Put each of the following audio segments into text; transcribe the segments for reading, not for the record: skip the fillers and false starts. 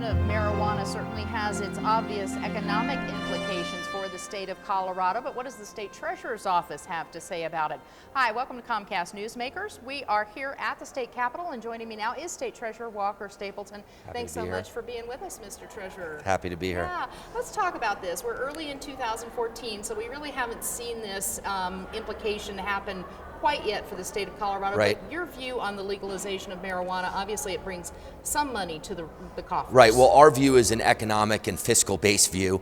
legalization of marijuana certainly has its obvious economic implications for the state of Colorado, but what does the state treasurer's office have to say about it? Hi, welcome to Comcast Newsmakers. We are here at the state capitol, and joining me now is State Treasurer Walker Stapleton. Thanks so much for being with us, Mr. Treasurer. Happy to be here. Yeah, let's talk about this. We're early in 2014, so we really haven't seen this implication happen quite yet for the state of Colorado. Right. But your view on the legalization of marijuana, obviously it brings some money to the coffers. Right. Well, our view is an economic and fiscal-based view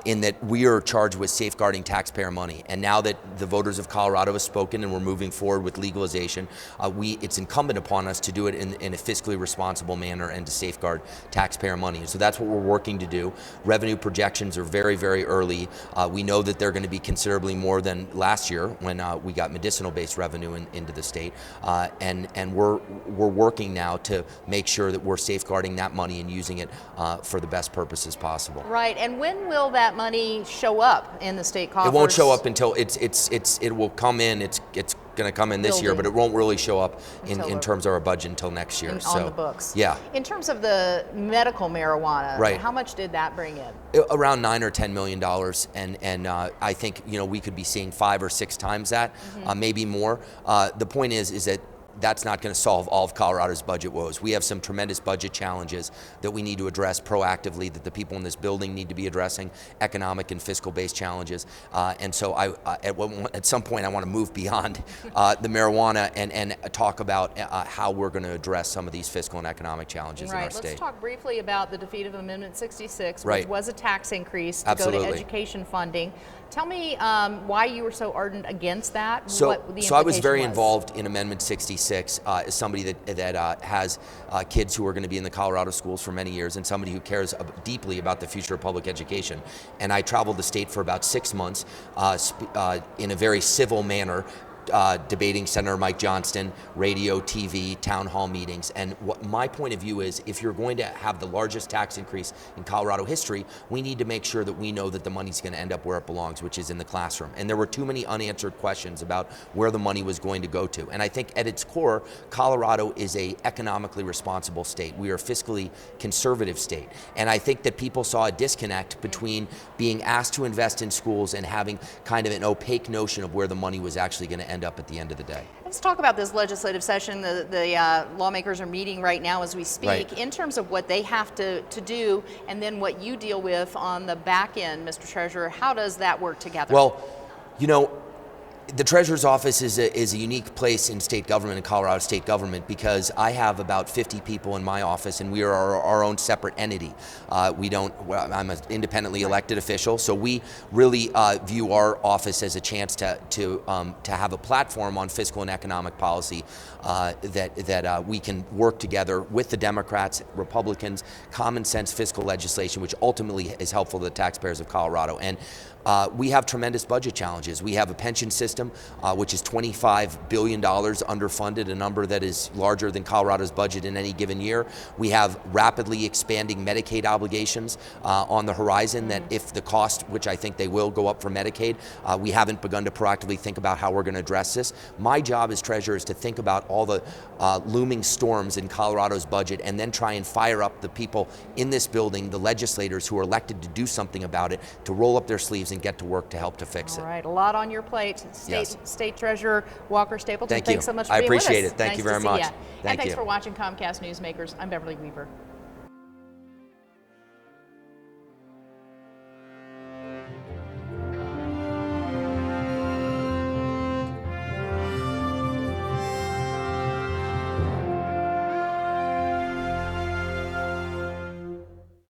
in that we are charged with safeguarding taxpayer money. And now that the voters of Colorado have spoken and we're moving forward with legalization, it's incumbent upon us to do it in a fiscally responsible manner and to safeguard taxpayer money. And so that's what we're working to do. Revenue projections are very, very early. We know that they're going to be considerably more than last year when we got medicinal-based revenue into the state, and we're working now to make sure that we're safeguarding that money and using it for the best purposes possible. Right, and when will that money show up in the state coffers? It won't show up until it will come in. It's going to come in this year, but it won't really show up in terms of our budget until next year. On the books. Yeah. In terms of the medical marijuana, right, how much did that bring in? Around $9 or $10 million, and I think we could be seeing 5 or 6 times that, maybe more. The point is that that's not going to solve all of Colorado's budget woes. We have some tremendous budget challenges that we need to address proactively, that the people in this building need to be addressing, economic and fiscal-based challenges. And so at some point I want to move beyond the marijuana and talk about how we're going to address some of these fiscal and economic challenges in our state. Let's talk briefly about the defeat of Amendment 66, which right, was a tax increase to go to education funding. Tell me why you were so ardent against that. So I was very involved in Amendment 66 as somebody that has kids who are going to be in the Colorado schools for many years and somebody who cares deeply about the future of public education. And I traveled the state for about 6 months in a very civil manner, debating Senator Mike Johnston, radio, TV, town hall meetings. And what my point of view is, if you're going to have the largest tax increase in Colorado history, we need to make sure that we know that the money's going to end up where it belongs, which is in the classroom. And there were too many unanswered questions about where the money was going to go to. And I think at its core, Colorado is a economically responsible state. We are a fiscally conservative state. And I think that people saw a disconnect between being asked to invest in schools and having kind of an opaque notion of where the money was actually going to end up at the end of the day. Let's talk about this legislative session. The lawmakers are meeting right now as we speak. Right. In terms of what they have to do and then what you deal with on the back end, Mr. Treasurer, how does that work together? Well, the Treasurer's Office is a unique place in state government, in Colorado state government, because I have about 50 people in my office, and we are our own separate entity. I'm an independently elected official, so we really view our office as a chance to have a platform on fiscal and economic policy that we can work together with the Democrats, Republicans, common sense fiscal legislation, which ultimately is helpful to the taxpayers of Colorado. And we have tremendous budget challenges. We have a pension system which is $25 billion underfunded, a number that is larger than Colorado's budget in any given year. We have rapidly expanding Medicaid obligations on the horizon that, if the cost, which I think they will, go up for Medicaid, we haven't begun to proactively think about how we're going to address this. My job as treasurer is to think about all the looming storms in Colorado's budget and then try and fire up the people in this building, the legislators who are elected to do something about it, to roll up their sleeves and get to work to help to fix it. All right, a lot on your plate. State Treasurer Walker Stapleton, thank you. Thanks so much for being with us. I appreciate it. Thank you very much. And thanks for watching Comcast Newsmakers. I'm Beverly Weaver.